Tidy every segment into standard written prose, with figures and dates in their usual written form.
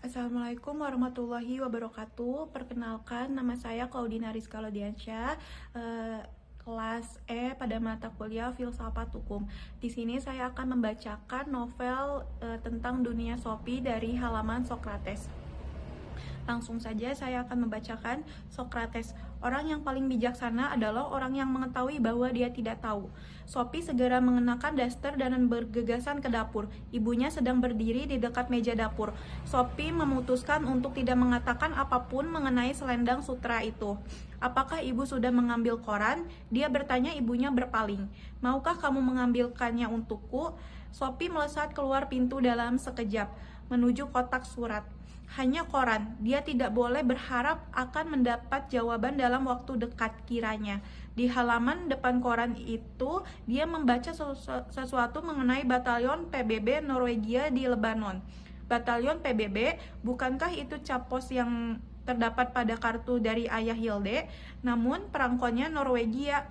Assalamualaikum warahmatullahi wabarakatuh. Perkenalkan, nama saya Claudina Rizka Lodiansyah, kelas E pada mata kuliah Filsafat Hukum. Di sini saya akan membacakan novel tentang dunia Sophie dari halaman Socrates. Langsung saja saya akan membacakan. Socrates, orang yang paling bijaksana adalah orang yang mengetahui bahwa dia tidak tahu. Sophie segera mengenakan daster dan bergegasan ke dapur. Ibunya sedang berdiri di dekat meja dapur. Sophie memutuskan untuk tidak mengatakan apapun mengenai selendang sutra itu. Apakah ibu sudah mengambil koran? Dia bertanya, ibunya berpaling. Maukah kamu mengambilkannya untukku? Sophie melesat keluar pintu dalam sekejap, menuju kotak surat. Hanya koran, dia tidak boleh berharap akan mendapat jawaban dalam waktu dekat kiranya. Di halaman depan koran itu, dia membaca sesuatu mengenai batalion PBB Norwegia di Lebanon. Batalion PBB, bukankah itu cap pos yang terdapat pada kartu dari ayah Hilde? Namun perangkonya Norwegia.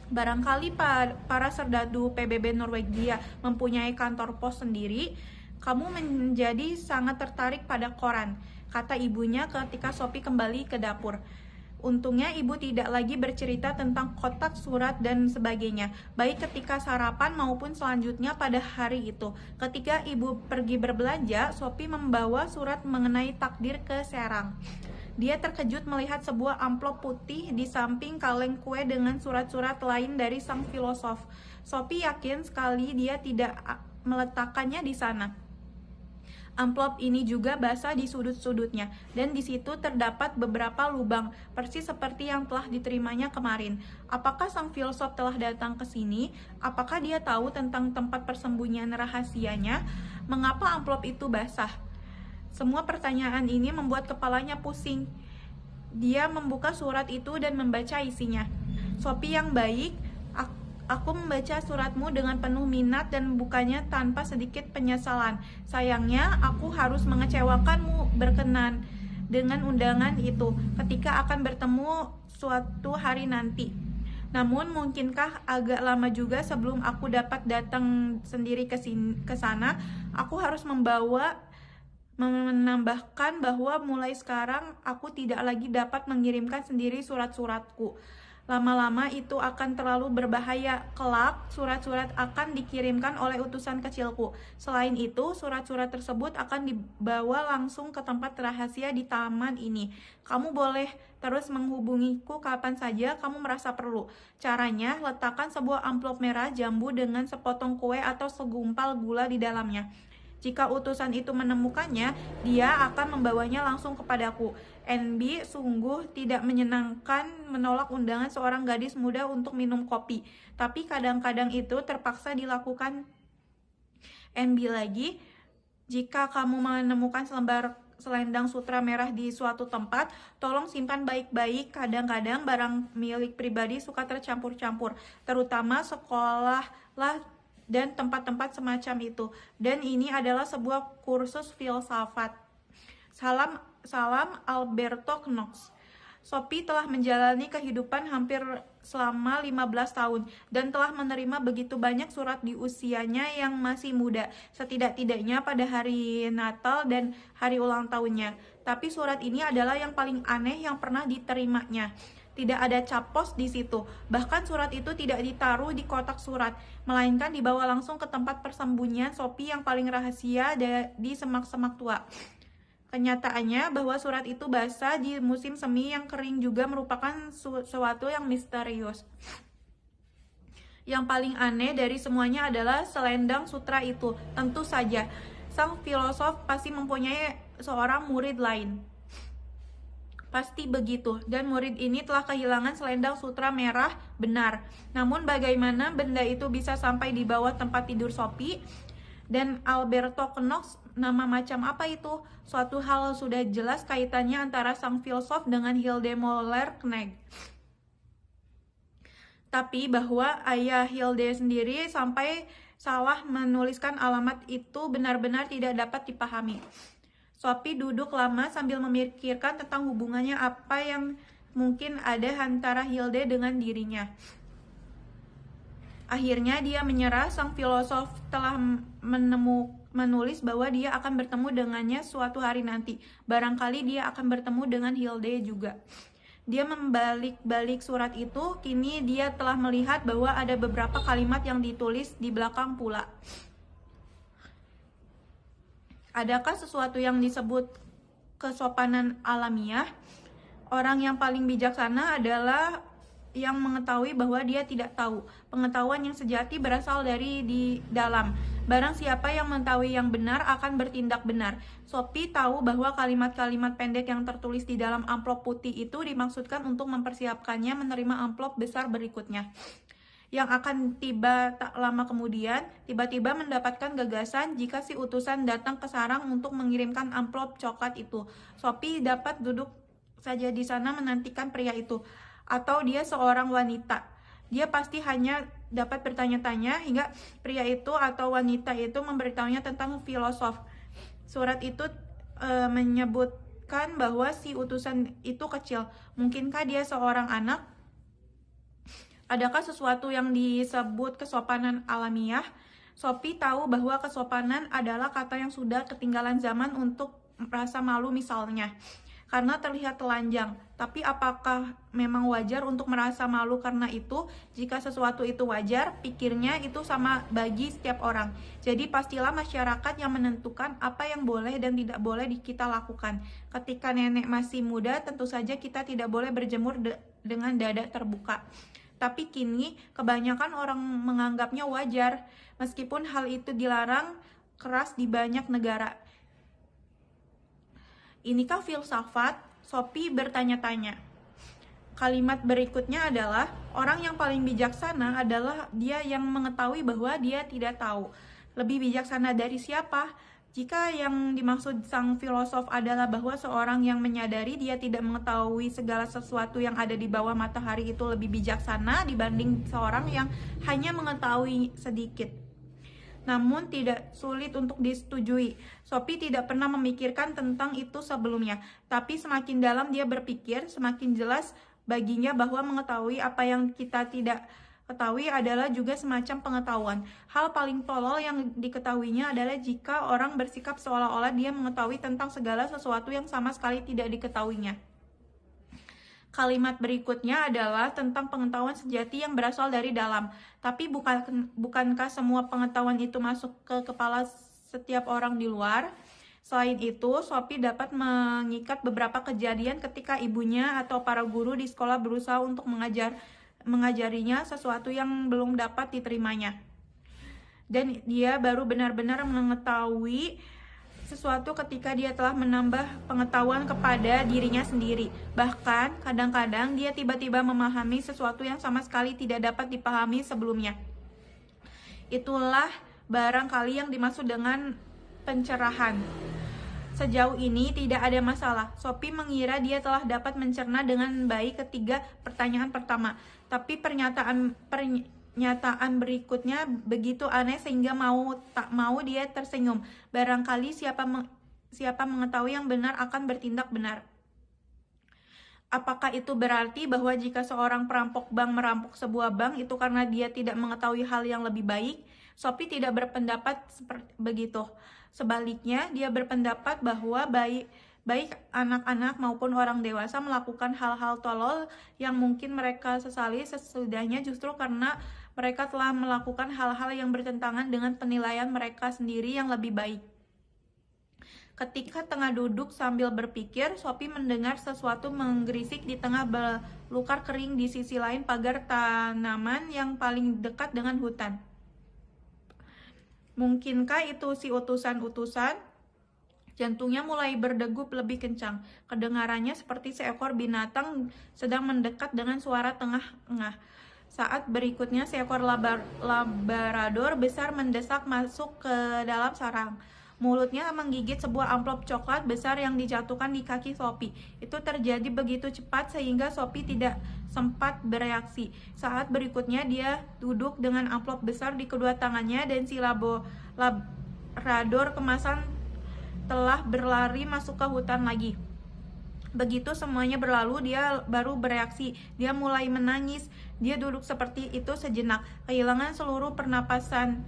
Barangkali para serdadu PBB Norwegia mempunyai kantor pos sendiri. Kamu menjadi sangat tertarik pada koran, kata ibunya ketika Sophie kembali ke dapur. Untungnya ibu tidak lagi bercerita tentang kotak surat dan sebagainya, baik ketika sarapan maupun selanjutnya pada hari itu. Ketika ibu pergi berbelanja, Sophie membawa surat mengenai takdir ke Serang. Dia terkejut melihat sebuah amplop putih di samping kaleng kue dengan surat-surat lain dari sang filosof. Sophie yakin sekali dia tidak meletakkannya di sana. Amplop ini juga basah di sudut-sudutnya, dan di situ terdapat beberapa lubang, persis seperti yang telah diterimanya kemarin. Apakah sang filsuf telah datang ke sini? Apakah dia tahu tentang tempat persembunyian rahasianya? Mengapa amplop itu basah? Semua pertanyaan ini membuat kepalanya pusing. Dia membuka surat itu dan membaca isinya. Sophie yang baik, aku membaca suratmu dengan penuh minat dan membukanya tanpa sedikit penyesalan. Sayangnya, aku harus mengecewakanmu berkenan dengan undangan itu ketika akan bertemu suatu hari nanti. Namun, mungkinkah agak lama juga sebelum aku dapat datang sendiri ke sana? Aku harus menambahkan bahwa mulai sekarang aku tidak lagi dapat mengirimkan sendiri surat-suratku. Lama-lama itu akan terlalu berbahaya. Kelak, surat-surat akan dikirimkan oleh utusan kecilku. Selain itu, surat-surat tersebut akan dibawa langsung ke tempat rahasia di taman ini. Kamu boleh terus menghubungiku kapan saja kamu merasa perlu. Caranya, letakkan sebuah amplop merah jambu dengan sepotong kue atau segumpal gula di dalamnya. Jika utusan itu menemukannya, dia akan membawanya langsung kepadaku. NB sungguh tidak menyenangkan menolak undangan seorang gadis muda untuk minum kopi, tapi kadang-kadang itu terpaksa dilakukan. NB lagi, jika kamu menemukan selendang sutra merah di suatu tempat, tolong simpan baik-baik. Kadang-kadang barang milik pribadi suka tercampur-campur, terutama sekolah lah dan tempat-tempat semacam itu. Dan ini adalah sebuah kursus filsafat. Salam Alberto Knox. Sophie telah menjalani kehidupan hampir selama 15 tahun dan telah menerima begitu banyak surat di usianya yang masih muda, setidak-tidaknya pada hari Natal dan hari ulang tahunnya. Tapi surat ini adalah yang paling aneh yang pernah diterimanya. Tidak ada cap pos di situ. Bahkan surat itu tidak ditaruh di kotak surat, melainkan dibawa langsung ke tempat persembunyian Sophie yang paling rahasia di semak-semak tua. Kenyataannya bahwa surat itu basah di musim semi yang kering juga merupakan sesuatu yang misterius. Yang paling aneh dari semuanya adalah selendang sutra itu. Tentu saja, sang filosof pasti mempunyai seorang murid lain. Pasti begitu, dan murid ini telah kehilangan selendang sutra merah, benar. Namun bagaimana benda itu bisa sampai di bawah tempat tidur Sophie? Dan Alberto Knox, nama macam apa itu? Suatu hal sudah jelas kaitannya antara sang filsuf dengan Hilde Moller-Knegg. Tapi bahwa ayah Hilde sendiri sampai salah menuliskan alamat itu benar-benar tidak dapat dipahami. Sophie duduk lama sambil memikirkan tentang hubungannya apa yang mungkin ada antara Hilde dengan dirinya. Akhirnya dia menyerah. Sang filosof telah menulis bahwa dia akan bertemu dengannya suatu hari nanti. Barangkali dia akan bertemu dengan Hilde juga. Dia membalik-balik surat itu. Kini dia telah melihat bahwa ada beberapa kalimat yang ditulis di belakang pula. Adakah sesuatu yang disebut kesopanan alamiah? Orang yang paling bijaksana adalah yang mengetahui bahwa dia tidak tahu. Pengetahuan yang sejati berasal dari di dalam. Barang siapa yang mengetahui yang benar akan bertindak benar. Sophie tahu bahwa kalimat-kalimat pendek yang tertulis di dalam amplop putih itu dimaksudkan untuk mempersiapkannya menerima amplop besar berikutnya, yang akan tiba tak lama kemudian. Tiba-tiba mendapatkan gagasan jika si utusan datang ke sarang untuk mengirimkan amplop coklat itu. Sophie dapat duduk saja di sana menantikan pria itu, atau dia seorang wanita. Dia pasti hanya dapat bertanya-tanya hingga pria itu atau wanita itu memberitahunya tentang filosof. Surat itu menyebutkan bahwa si utusan itu kecil. Mungkinkah dia seorang anak? Adakah sesuatu yang disebut kesopanan alamiah? Sophie tahu bahwa kesopanan adalah kata yang sudah ketinggalan zaman untuk merasa malu misalnya, karena terlihat telanjang. Tapi apakah memang wajar untuk merasa malu karena itu? Jika sesuatu itu wajar, pikirnya itu sama bagi setiap orang. Jadi pastilah masyarakat yang menentukan apa yang boleh dan tidak boleh kita lakukan. Ketika nenek masih muda, tentu saja kita tidak boleh berjemur dengan dada terbuka. Tapi kini kebanyakan orang menganggapnya wajar, meskipun hal itu dilarang keras di banyak negara. Inikah filsafat? Sophie bertanya-tanya. Kalimat berikutnya adalah, orang yang paling bijaksana adalah dia yang mengetahui bahwa dia tidak tahu. Lebih bijaksana dari siapa? Jika yang dimaksud sang filosof adalah bahwa seorang yang menyadari dia tidak mengetahui segala sesuatu yang ada di bawah matahari itu lebih bijaksana dibanding seorang yang hanya mengetahui sedikit. Namun tidak sulit untuk disetujui. Sophie tidak pernah memikirkan tentang itu sebelumnya, tapi semakin dalam dia berpikir, semakin jelas baginya bahwa mengetahui apa yang kita tidak ketahui adalah juga semacam pengetahuan. Hal paling tolol yang diketahuinya adalah jika orang bersikap seolah-olah dia mengetahui tentang segala sesuatu yang sama sekali tidak diketahuinya. Kalimat berikutnya adalah tentang pengetahuan sejati yang berasal dari dalam. Tapi bukankah semua pengetahuan itu masuk ke kepala setiap orang di luar? Selain itu, Sophie dapat mengikat beberapa kejadian ketika ibunya atau para guru di sekolah berusaha untuk mengajarinya sesuatu yang belum dapat diterimanya. Dan dia baru benar-benar mengetahui sesuatu ketika dia telah menambah pengetahuan kepada dirinya sendiri. Bahkan, kadang-kadang dia tiba-tiba memahami sesuatu yang sama sekali tidak dapat dipahami sebelumnya. Itulah barangkali yang dimaksud dengan pencerahan. Sejauh ini tidak ada masalah. Sophie mengira dia telah dapat mencerna dengan baik ketiga pertanyaan pertama. Tapi pernyataan berikutnya begitu aneh sehingga tak mau dia tersenyum. Barangkali siapa mengetahui yang benar akan bertindak benar. Apakah itu berarti bahwa jika seorang perampok bank merampok sebuah bank itu karena dia tidak mengetahui hal yang lebih baik? Sophie tidak berpendapat seperti begitu. Sebaliknya, dia berpendapat bahwa baik anak-anak maupun orang dewasa melakukan hal-hal tolol yang mungkin mereka sesali sesudahnya justru karena mereka telah melakukan hal-hal yang bertentangan dengan penilaian mereka sendiri yang lebih baik. Ketika tengah duduk sambil berpikir, Sophie mendengar sesuatu menggerisik di tengah belukar kering di sisi lain pagar tanaman yang paling dekat dengan hutan. Mungkinkah itu si utusan-utusan? Jantungnya mulai berdegup lebih kencang. Kedengarannya seperti seekor binatang sedang mendekat dengan suara tengah-tengah. Saat berikutnya seekor labrador besar mendesak masuk ke dalam sarang. Mulutnya menggigit sebuah amplop coklat besar yang dijatuhkan di kaki Sophie. Itu terjadi begitu cepat sehingga Sophie tidak sempat bereaksi. Saat berikutnya dia duduk dengan amplop besar di kedua tangannya dan si labrador kemasan telah berlari masuk ke hutan lagi. Begitu semuanya berlalu, dia baru bereaksi. Dia mulai menangis. Dia duduk seperti itu sejenak, kehilangan seluruh perasaan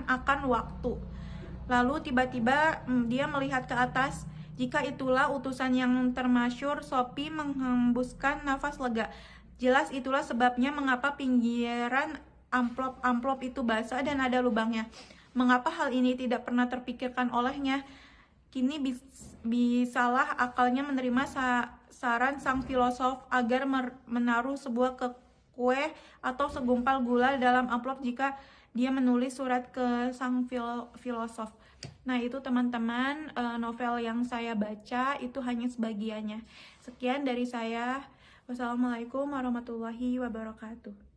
akan waktu. Lalu tiba-tiba dia melihat ke atas. Jika itulah utusan yang termasyur, Sophie menghembuskan nafas lega. Jelas itulah sebabnya mengapa pinggiran amplop itu basah dan ada lubangnya. Mengapa hal ini tidak pernah terpikirkan olehnya? Kini bisalah akalnya menerima saran sang filosof agar menaruh sebuah kue atau segumpal gula dalam amplop jika dia menulis surat ke sang filosof. Nah, itu teman-teman, novel yang saya baca itu hanya sebagiannya. Sekian dari saya. Wassalamualaikum warahmatullahi wabarakatuh.